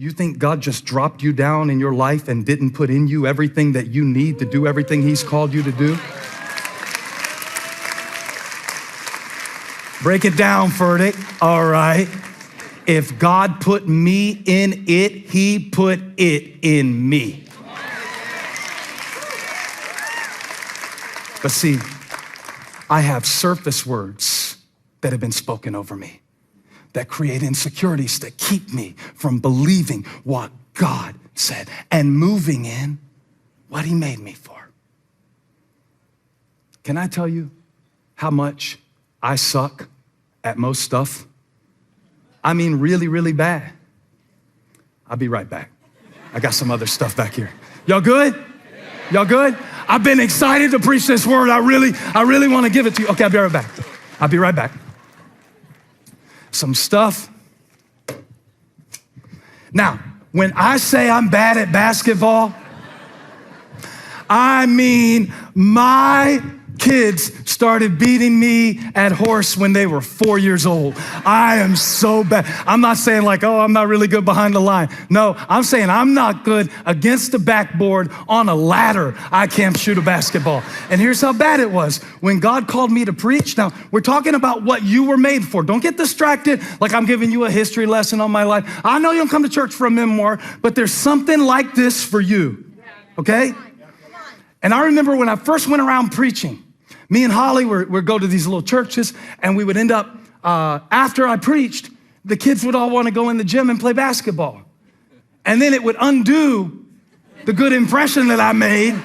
You think God just dropped you down in your life and didn't put in you everything that you need to do everything he's called you to do? Break it down, Furtick. All right. If God put me in it, he put it in me. But see, I have surface words that have been spoken over me that create insecurities that keep me from believing what God said and moving in what he made me for. Can I tell you how much I suck at most stuff? I mean, really, really bad. I'll be right back. I got some other stuff back here. Y'all good? Y'all good? I've been excited to preach this word. I really want to give it to you. Okay, I'll be right back. I'll be right back. Some stuff. Now, when I say I'm bad at basketball, I mean my kids started beating me at horse when they were 4 years old. I am so bad. I'm not saying like, oh, I'm not really good behind the line. No, I'm saying I'm not good against the backboard on a ladder. I can't shoot a basketball. And here's how bad it was. When God called me to preach, now we're talking about what you were made for. Don't get distracted like I'm giving you a history lesson on my life. I know you don't come to church for a memoir, but there's something like this for you, okay? And I remember when I first went around preaching, me and Holly would go to these little churches, and we would end up, after I preached, the kids would all want to go in the gym and play basketball. And then it would undo the good impression that I made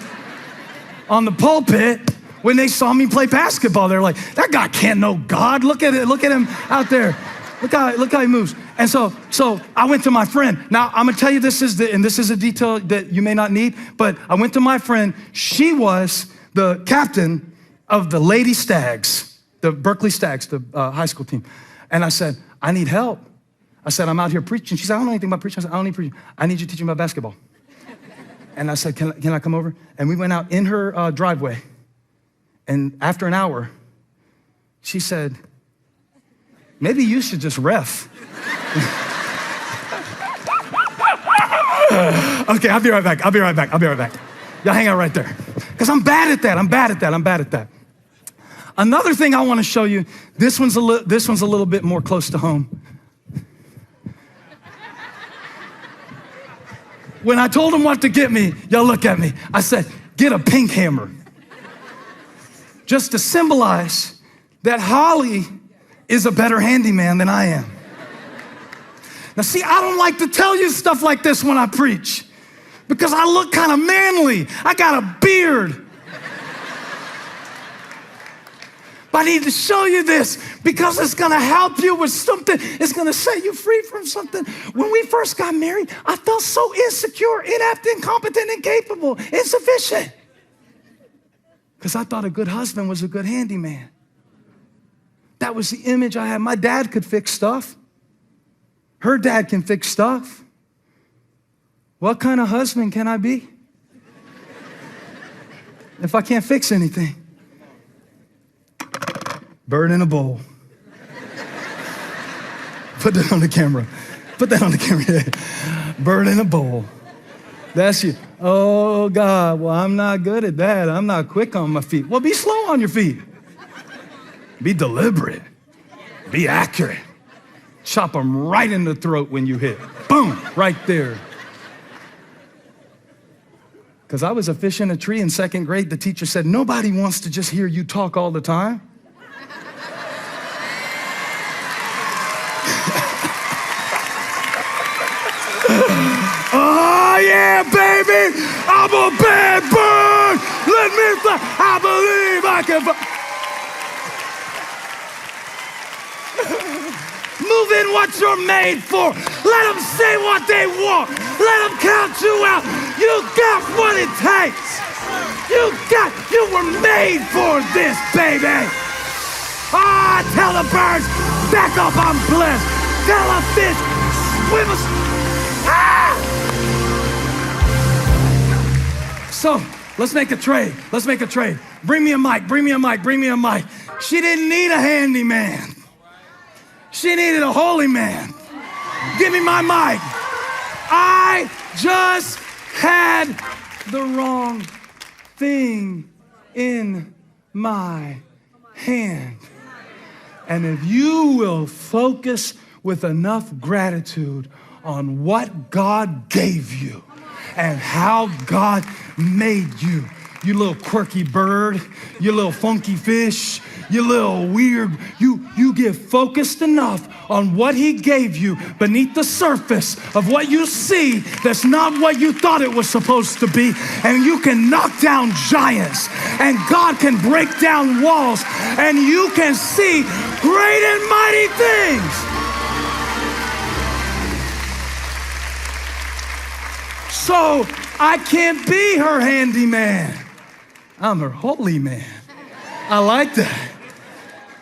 on the pulpit when they saw me play basketball. They're like, that guy can't know God. Look at it. Look at him out there. Look how he moves. And so I went to my friend. Now, I'm gonna tell you this is a detail that you may not need, but I went to my friend. She was the captain of the Lady Stags, the Berkeley Stags, the high school team. And I said, I need help. I said, I'm out here preaching. She said, I don't know anything about preaching. I said, I don't need preaching. I need you to teach me about basketball. And I said, can I come over? And we went out in her driveway. And after an hour, she said, maybe you should just ref. Okay, I'll be right back. Y'all hang out right there. Because I'm bad at that. Another thing I want to show you, this one's a little bit more close to home. When I told them what to get me, y'all look at me. I said, get a pink hammer. Just to symbolize that Holly is a better handyman than I am. Now see, I don't like to tell you stuff like this when I preach because I look kind of manly. I got a beard. But I need to show you this because it's gonna help you with something. It's gonna set you free from something. When we first got married, I felt so insecure, inept, incompetent, incapable, insufficient. Because I thought a good husband was a good handyman. That was the image I had. My dad could fix stuff. Her dad can fix stuff. What kind of husband can I be if I can't fix anything? Bird in a bowl. Put that on the camera. Bird in a bowl. That's you. Oh, God, well, I'm not good at that. I'm not quick on my feet. Well, be slow on your feet. Be deliberate. Be accurate. Chop them right in the throat when you hit. Boom, right there. Because I was a fish in a tree in second grade. The teacher said, nobody wants to just hear you talk all the time. Oh, yeah, baby. I'm a bad bird. Let me fly. I believe I can fly. Move in what you're made for. Let them say what they want. Let them count you out. You got what it takes. You were made for this, baby. Ah, tell the birds, back up, I'm blessed. Tell a fish, swim us. Ah! So, let's make a trade. Bring me a mic. She didn't need a handyman. She needed a holy man. Give me my mic. I just had the wrong thing in my hand. And if you will focus with enough gratitude on what God gave you and how God made you, you little quirky bird, you little funky fish, you little weird, you get focused enough on what he gave you beneath the surface of what you see that's not what you thought it was supposed to be, and you can knock down giants, and God can break down walls, and you can see great and mighty things. So I can't be her handyman. I'm her holy man. I like that.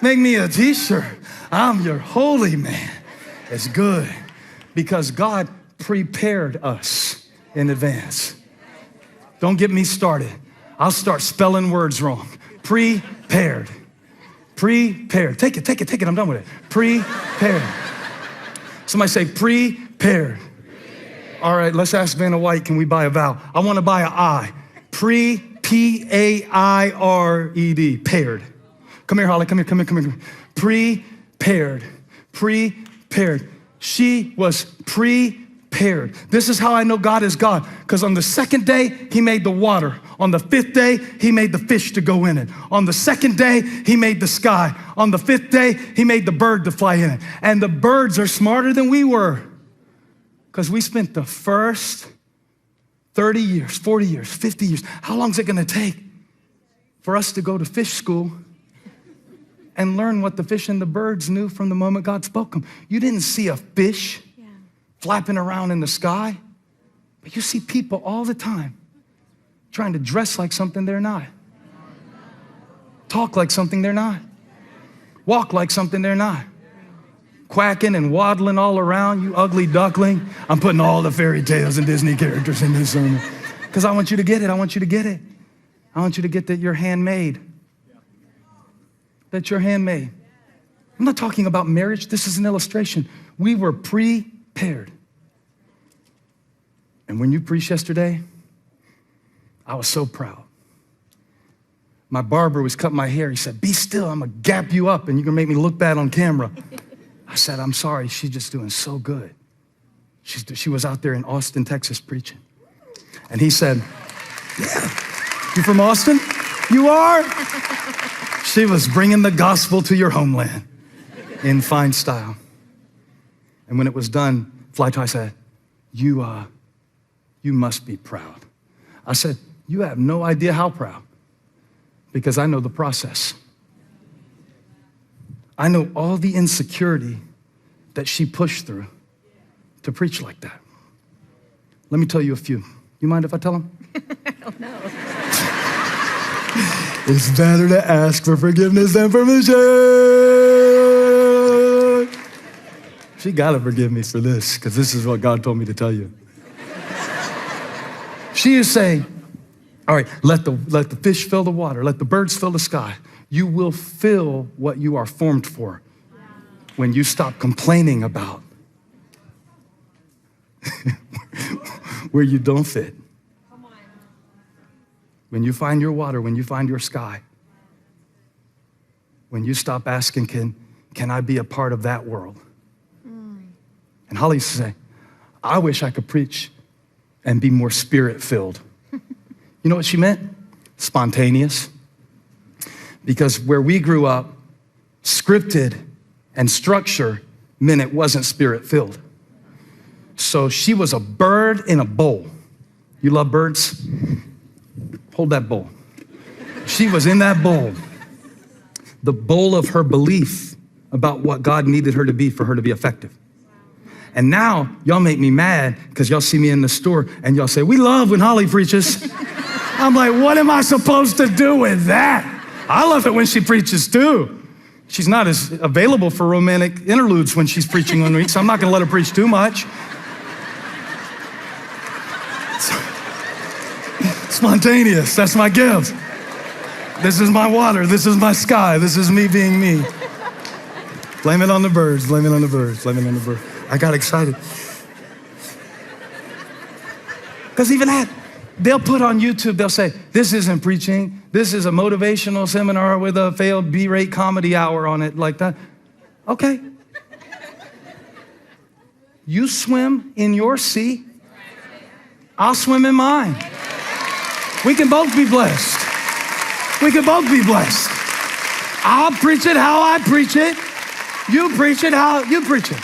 Make me a t-shirt. I'm your holy man. It's good because God prepared us in advance. Don't get me started. I'll start spelling words wrong. Prepared. Prepared. Take it. I'm done with it. Prepared. Somebody say prepared. All right, let's ask Vanna White, can we buy a vowel? I want to buy an I. P-A-I-R-E-D. Paired. Come here, Holly. Come here. Prepared. She was prepared. This is how I know God is God. Because on the second day, he made the water. On the fifth day, he made the fish to go in it. On the second day, he made the sky. On the fifth day, he made the bird to fly in it. And the birds are smarter than we were. Because we spent the first 30 years, 40 years, 50 years. How long is it going to take for us to go to fish school and learn what the fish and the birds knew from the moment God spoke them? You didn't see a fish flapping around in the sky, but you see people all the time trying to dress like something they're not, talk like something they're not, walk like something they're not, quacking and waddling all around, you ugly duckling. I'm putting all the fairy tales and Disney characters in this sermon because I want you to get it. I want you to get it. I want you to get that you're handmade. That you're handmade. I'm not talking about marriage. This is an illustration. We were prepared. And when you preached yesterday, I was so proud. My barber was cutting my hair. He said, be still. I'm going to gap you up and you're going to make me look bad on camera. I said, I'm sorry. She's just doing so good. She was out there in Austin, Texas preaching. And he said, yeah, you from Austin? You are? She was bringing the gospel to your homeland in fine style. And when it was done, Fly Tie said, you must be proud. I said, you have no idea how proud, because I know the process. I know all the insecurity that she pushed through to preach like that. Let me tell you a few. You mind if I tell them? I don't know. It's better to ask for forgiveness than permission. She gotta forgive me for this, because this is what God told me to tell you. She is saying, all right, let the fish fill the water, let the birds fill the sky. You will fill what you are formed for when you stop complaining about where you don't fit. When you find your water, when you find your sky, when you stop asking, can I be a part of that world? And Holly used to say, I wish I could preach and be more spirit-filled. You know what she meant? Spontaneous. Because where we grew up, scripted and structure meant it wasn't spirit-filled. So she was a bird in a bowl. You love birds? Hold that bowl. She was in that bowl, the bowl of her belief about what God needed her to be for her to be effective. And now y'all make me mad because y'all see me in the store and y'all say, we love when Holly preaches. I'm like, what am I supposed to do with that? I love it when she preaches too. She's not as available for romantic interludes when she's preaching one week, so I'm not gonna let her preach too much. Spontaneous, that's my gift. This is my water, this is my sky, this is me being me. Blame it on the birds, blame it on the birds, blame it on the birds. I got excited. Because even that, they'll put on YouTube, they'll say, this isn't preaching. This is a motivational seminar with a failed B-rate comedy hour on it, like that. Okay. You swim in your sea, I'll swim in mine. We can both be blessed. We can both be blessed. I'll preach it how I preach it. You preach it how you preach it.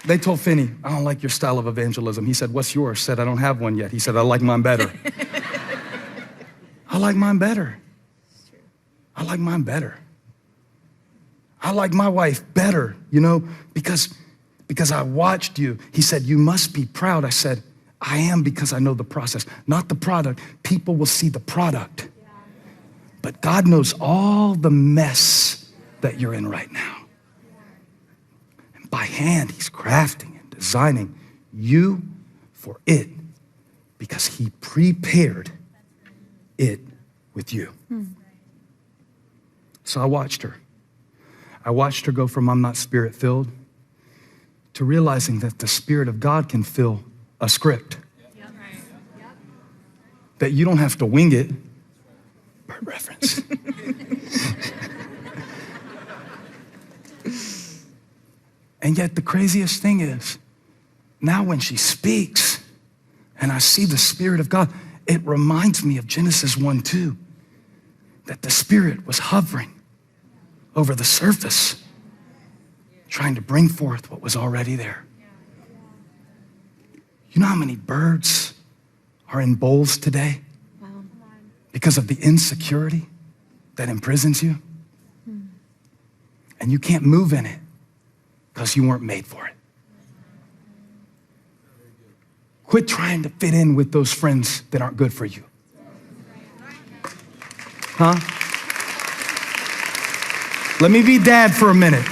They told Finney, I don't like your style of evangelism. He said, what's yours? Said, I don't have one yet. He said, I like mine better. I like mine better. I like mine better. I like my wife better, because I watched you. He said, you must be proud. I said, I am, because I know the process, not the product. People will see the product. But God knows all the mess that you're in right now. And by hand, he's crafting and designing you for it, because he prepared it with you. So I watched her. I watched her go from I'm not spirit-filled to realizing that the Spirit of God can fill a script. That you don't have to wing it. Bird reference. And yet the craziest thing is, now when she speaks and I see the Spirit of God, it reminds me of Genesis 1:2, that the Spirit was hovering over the surface, trying to bring forth what was already there. You know how many birds are in bowls today because of the insecurity that imprisons you? And you can't move in it because you weren't made for it. Quit trying to fit in with those friends that aren't good for you. Huh? Let me be dad for a minute.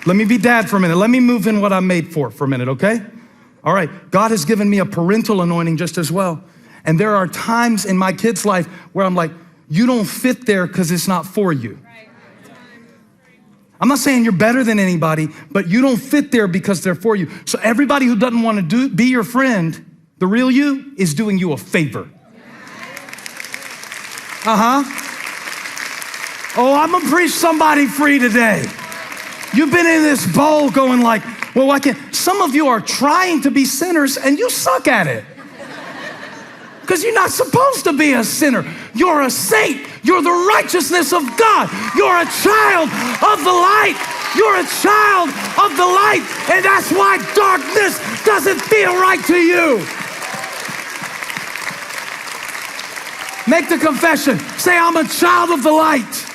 Let me move in what I'm made for a minute, okay? All right, God has given me a parental anointing just as well. And there are times in my kid's life where I'm like, you don't fit there because it's not for you. I'm not saying you're better than anybody, but you don't fit there because they're for you. So everybody who doesn't want to be your friend, the real you, is doing you a favor. Oh, I'm gonna preach somebody free today. You've been in this bowl going like, well, why can't? Some of you are trying to be sinners and you suck at it. Because you're not supposed to be a sinner. You're a saint. You're the righteousness of God. You're a child of the light. You're a child of the light. And that's why darkness doesn't feel right to you. Make the confession. Say, I'm a child of the light.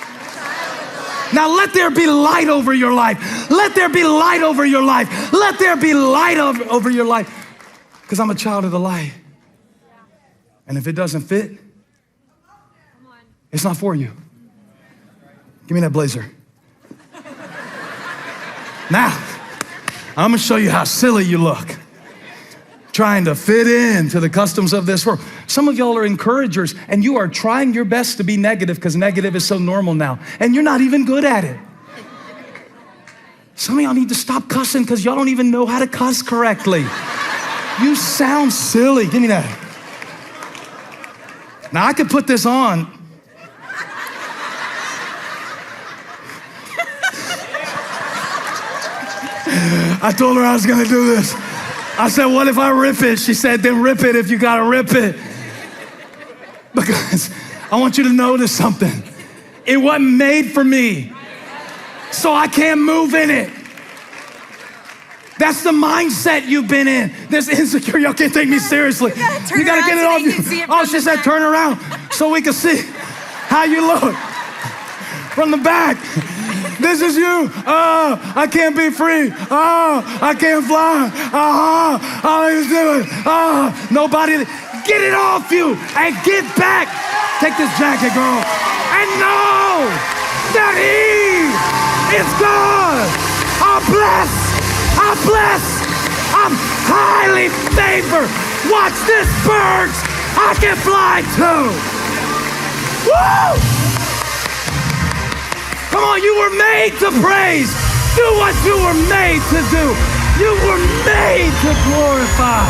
Now let there be light over your life. Let there be light over your life. Let there be light over your life. Because I'm a child of the light. And if it doesn't fit, it's not for you. Give me that blazer. Now, I'm gonna show you how silly you look. Trying to fit into the customs of this world. Some of y'all are encouragers and you are trying your best to be negative because negative is so normal now. And you're not even good at it. Some of y'all need to stop cussing because y'all don't even know how to cuss correctly. You sound silly. Give me that. Now I could put this on. I told her I was gonna do this. I said, what if I rip it? She said, then rip it if you gotta rip it. Because I want you to notice something. It wasn't made for me, so I can't move in it. That's the mindset you've been in. This insecurity, y'all can't take me seriously. You gotta get it off you. Oh, she said turn around so we can see how you look. From the back. This is you. Oh, I can't be free. Oh, I can't fly. All he's doing. Oh, nobody. Get it off you and get back. Take this jacket, girl, and know that he is God. I'm blessed. I'm blessed. I'm highly favored. Watch this, birds. I can fly too. Woo! Come on, you were made to praise. Do what you were made to do. You were made to glorify.